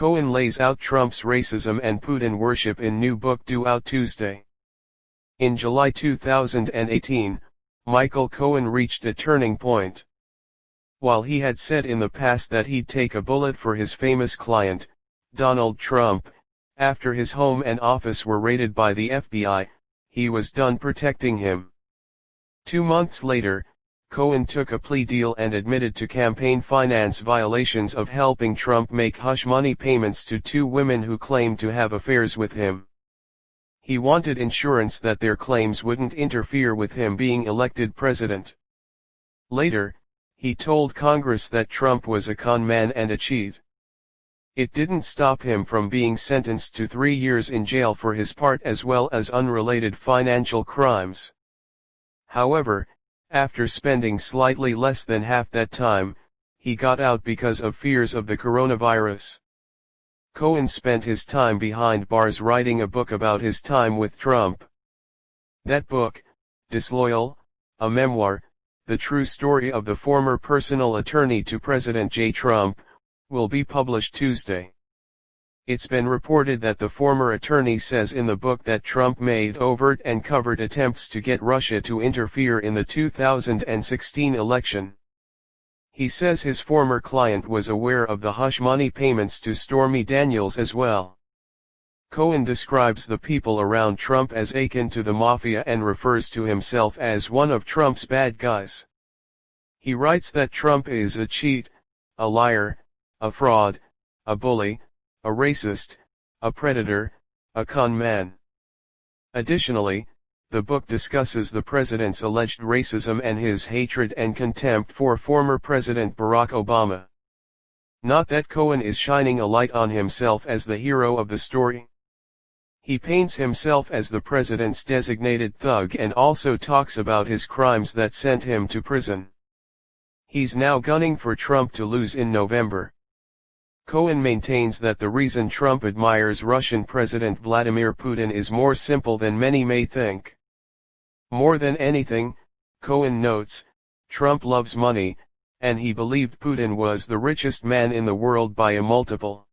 Cohen lays out Trump's racism and Putin worship in new book due out Tuesday. In July 2018, Michael Cohen reached a turning point. While he had said in the past that he'd take a bullet for his famous client, Donald Trump, after his home and office were raided by the FBI, he was done protecting him. 2 months later, Cohen took a plea deal and admitted to campaign finance violations of helping Trump make hush money payments to 2 women who claimed to have affairs with him. He wanted insurance that their claims wouldn't interfere with him being elected president. Later, he told Congress that Trump was a con man and a cheat. It didn't stop him from being sentenced to 3 years in jail for his part as well as unrelated financial crimes. However, after spending slightly less than half that time, he got out because of fears of the coronavirus. Cohen spent his time behind bars writing a book about his time with Trump. That book, Disloyal, a memoir, the true story of the former personal attorney to President J. Trump, will be published Tuesday. It's been reported that the former attorney says in the book that Trump made overt and covert attempts to get Russia to interfere in the 2016 election. He says his former client was aware of the hush money payments to Stormy Daniels as well. Cohen describes the people around Trump as akin to the mafia and refers to himself as one of Trump's bad guys. He writes that Trump is a cheat, a liar, a fraud, a bully, a racist, a predator, a con man. Additionally, the book discusses the president's alleged racism and his hatred and contempt for former President Barack Obama. Not that Cohen is shining a light on himself as the hero of the story. He paints himself as the president's designated thug and also talks about his crimes that sent him to prison. He's now gunning for Trump to lose in November. Cohen maintains that the reason Trump admires Russian President Vladimir Putin is more simple than many may think. More than anything, Cohen notes, Trump loves money, and he believed Putin was the richest man in the world by a multiple.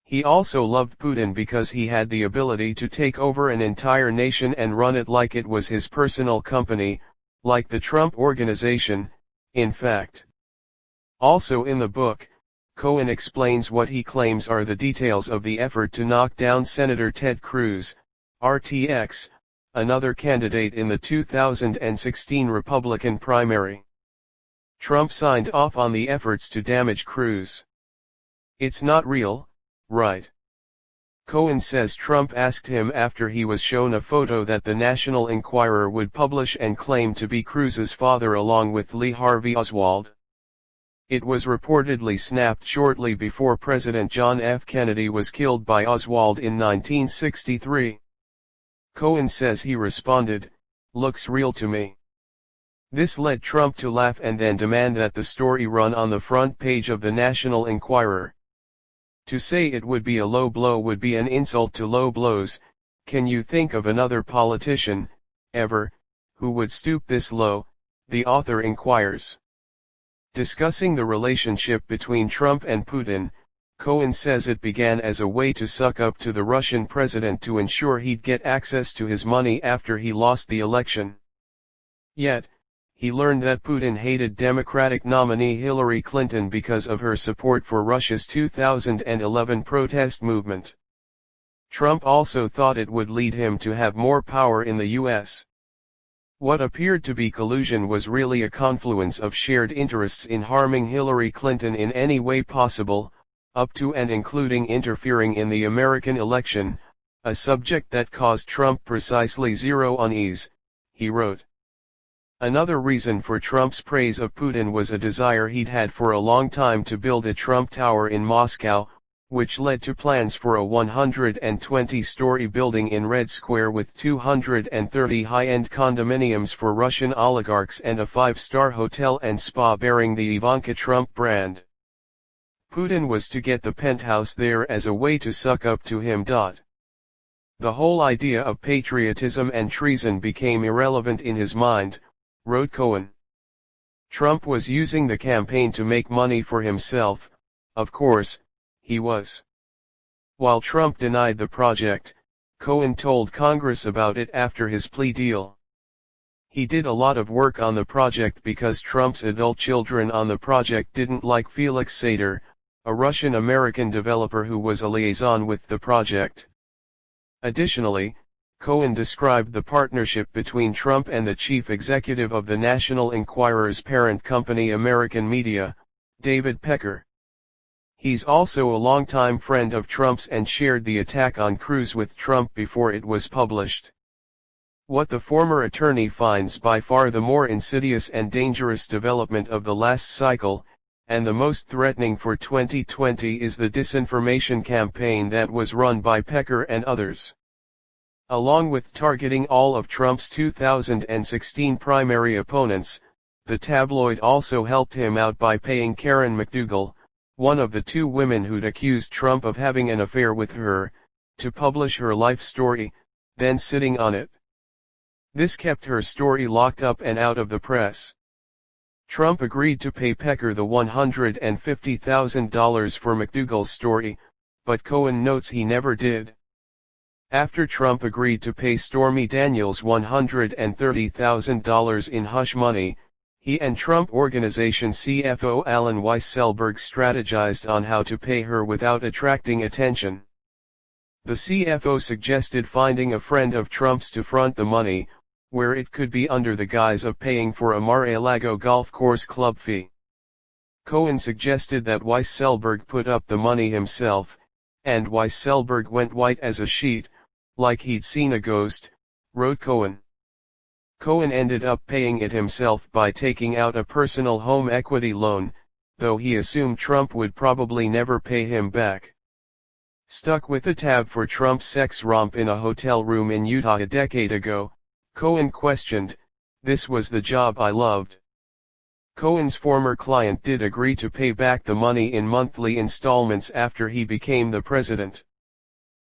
He also loved Putin because he had the ability to take over an entire nation and run it like it was his personal company, like the Trump Organization, in fact. Also in the book, Cohen explains what he claims are the details of the effort to knock down Senator Ted Cruz, RTX, another candidate in the 2016 Republican primary. Trump signed off on the efforts to damage Cruz. It's not real, right? Cohen says Trump asked him after he was shown a photo that the National Enquirer would publish and claimed to be Cruz's father along with Lee Harvey Oswald. It was reportedly snapped shortly before President John F. Kennedy was killed by Oswald in 1963. Cohen says he responded, "Looks real to me." This led Trump to laugh and then demand that the story run on the front page of the National Enquirer. To say it would be a low blow would be an insult to low blows. Can you think of another politician, ever, who would stoop this low? The author inquires. Discussing the relationship between Trump and Putin, Cohen says it began as a way to suck up to the Russian president to ensure he'd get access to his money after he lost the election. Yet, he learned that Putin hated Democratic nominee Hillary Clinton because of her support for Russia's 2011 protest movement. Trump also thought it would lead him to have more power in the U.S. What appeared to be collusion was really a confluence of shared interests in harming Hillary Clinton in any way possible, up to and including interfering in the American election, a subject that caused Trump precisely zero unease, he wrote. Another reason for Trump's praise of Putin was a desire he'd had for a long time to build a Trump Tower in Moscow, which led to plans for a 120-story building in Red Square with 230 high-end condominiums for Russian oligarchs and a 5-star hotel and spa bearing the Ivanka Trump brand. Putin was to get the penthouse there as a way to suck up to him. The whole idea of patriotism and treason became irrelevant in his mind, wrote Cohen. Trump was using the campaign to make money for himself, of course, he was. While Trump denied the project, Cohen told Congress about it after his plea deal. He did a lot of work on the project because Trump's adult children on the project didn't like Felix Sater, a Russian-American developer who was a liaison with the project. Additionally, Cohen described the partnership between Trump and the chief executive of the National Enquirer's parent company American Media, David Pecker. He's also a longtime friend of Trump's and shared the attack on Cruz with Trump before it was published. What the former attorney finds by far the more insidious and dangerous development of the last cycle, and the most threatening for 2020, is the disinformation campaign that was run by Pecker and others. Along with targeting all of Trump's 2016 primary opponents, the tabloid also helped him out by paying Karen McDougal, one of the two women who'd accused Trump of having an affair with her, to publish her life story, then sitting on it. This kept her story locked up and out of the press. Trump agreed to pay Pecker the $150,000 for McDougal's story, but Cohen notes he never did. After Trump agreed to pay Stormy Daniels $130,000 in hush money, he and Trump Organization CFO Alan Weisselberg strategized on how to pay her without attracting attention. The CFO suggested finding a friend of Trump's to front the money, where it could be under the guise of paying for a Mar-a-Lago golf course club fee. Cohen suggested that Weisselberg put up the money himself, and Weisselberg went white as a sheet, like he'd seen a ghost, wrote Cohen. Cohen ended up paying it himself by taking out a personal home equity loan, though he assumed Trump would probably never pay him back. Stuck with a tab for Trump's sex romp in a hotel room in Utah a decade ago, Cohen questioned, "This was the job I loved." Cohen's former client did agree to pay back the money in monthly installments after he became the president.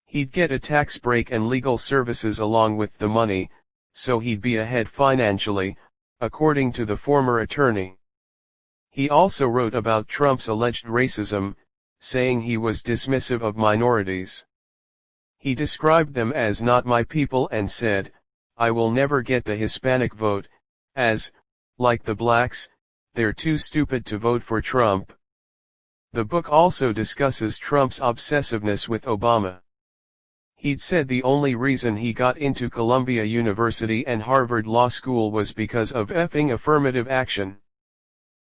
He'd get a tax break and legal services along with the money, so he'd be ahead financially, according to the former attorney. He also wrote about Trump's alleged racism, saying he was dismissive of minorities. He described them as not my people and said, "I will never get the Hispanic vote, as, like the blacks, they're too stupid to vote for Trump." The book also discusses Trump's obsessiveness with Obama. He'd said the only reason he got into Columbia University and Harvard Law School was because of effing affirmative action.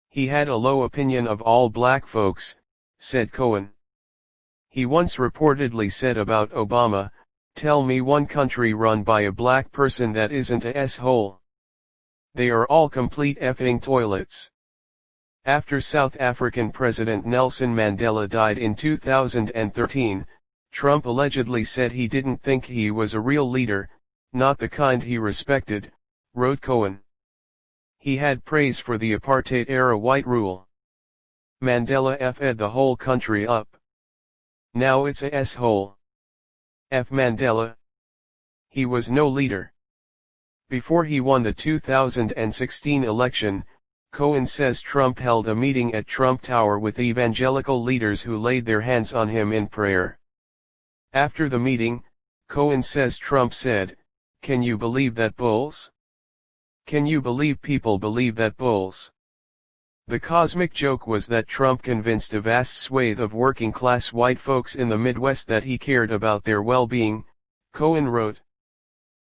He had a low opinion of all black folks, said Cohen. He once reportedly said about Obama, "Tell me one country run by a black person that isn't a s-hole. They are all complete effing toilets." After South African President Nelson Mandela died in 2013, Trump allegedly said he didn't think he was a real leader, not the kind he respected, wrote Cohen. He had praise for the apartheid-era white rule. Mandela F'd the whole country up. Now it's a s-hole. F. Mandela. He was no leader. Before he won the 2016 election, Cohen says Trump held a meeting at Trump Tower with evangelical leaders who laid their hands on him in prayer. After the meeting, Cohen says Trump said, "Can you believe that bulls? Can you believe people believe that bulls?" The cosmic joke was that Trump convinced a vast swathe of working-class white folks in the Midwest that he cared about their well-being, Cohen wrote.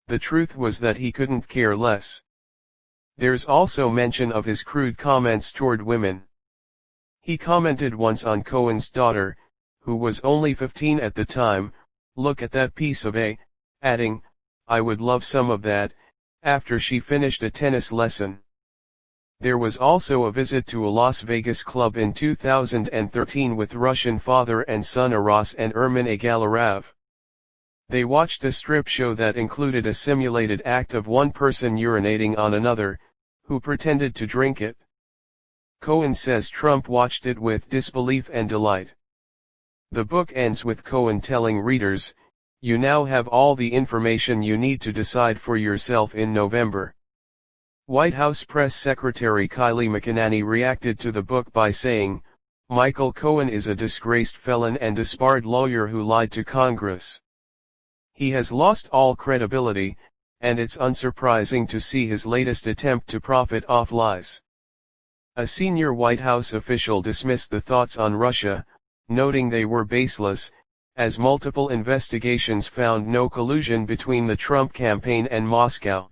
The truth was that he couldn't care less. There's also mention of his crude comments toward women. He commented once on Cohen's daughter, who was only 15 at the time, "Look at that piece of A," adding, "I would love some of that," after she finished a tennis lesson. There was also a visit to a Las Vegas club in 2013 with Russian father and son Aras and Ermin Agalarav. They watched a strip show that included a simulated act of one person urinating on another, who pretended to drink it. Cohen says Trump watched it with disbelief and delight. The book ends with Cohen telling readers, "You now have all the information you need to decide for yourself in November." White House Press Secretary Kylie McEnany reacted to the book by saying, Michael Cohen is a disgraced felon and disbarred lawyer who lied to Congress. He has lost all credibility, and it's unsurprising to see his latest attempt to profit off lies. A senior White House official dismissed the thoughts on Russia, noting they were baseless, as multiple investigations found no collusion between the Trump campaign and Moscow.